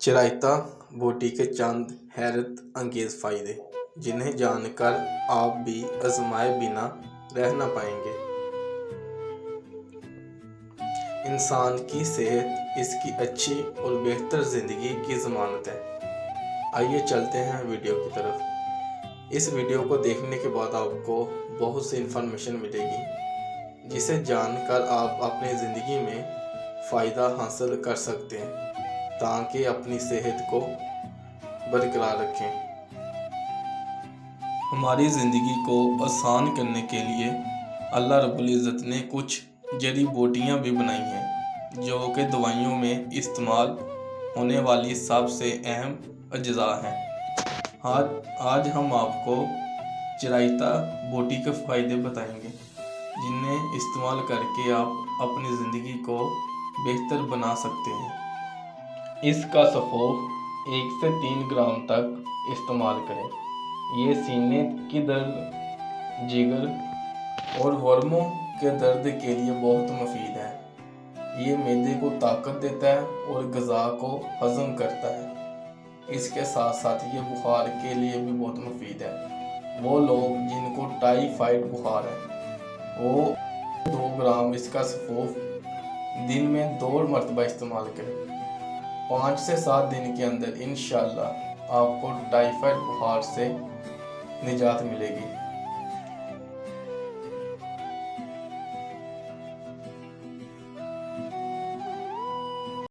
चिरायता बूटी के चंद हैरत अंगेज फ़ायदे जिन्हें जानकर आप भी आजमाए बिना रह न पाएंगे। इंसान की सेहत इसकी अच्छी और बेहतर ज़िंदगी की ज़मानत है। आइए चलते हैं वीडियो की तरफ। इस वीडियो को देखने के बाद आपको बहुत सी इन्फॉर्मेशन मिलेगी जिसे जानकर आप अपनी ज़िंदगी में फ़ायदा हासिल कर सकते हैं ताकि अपनी सेहत को बरकरार रखें। हमारी ज़िंदगी को आसान करने के लिए अल्लाह रब्बुल इज़्ज़त ने कुछ जड़ी बूटियाँ भी बनाई हैं जो कि दवाइयों में इस्तेमाल होने वाली सबसे अहम अज्जा हैं। आज हम आपको चिरायता बूटी के फ़ायदे बताएंगे जिन्हें इस्तेमाल करके आप अपनी ज़िंदगी को बेहतर बना सकते हैं। इसका सफ़ोफ 1 से 3 ग्राम तक इस्तेमाल करें। ये सीने की दर्द, जिगर और वर्मों के दर्द के लिए बहुत मुफीद है। ये मैदे को ताकत देता है और ग़िज़ा को हज़म करता है। इसके साथ साथ ये बुखार के लिए भी बहुत मुफीद है। वो लोग जिनको टाइफाइड बुखार है वो 2 ग्राम इसका सफ़ोफ दिन में 2 मरतबा इस्तेमाल करें। 5 से 7 दिन के अंदर इंशाअल्लाह आपको टाइफाइड बुखार से निजात मिलेगी।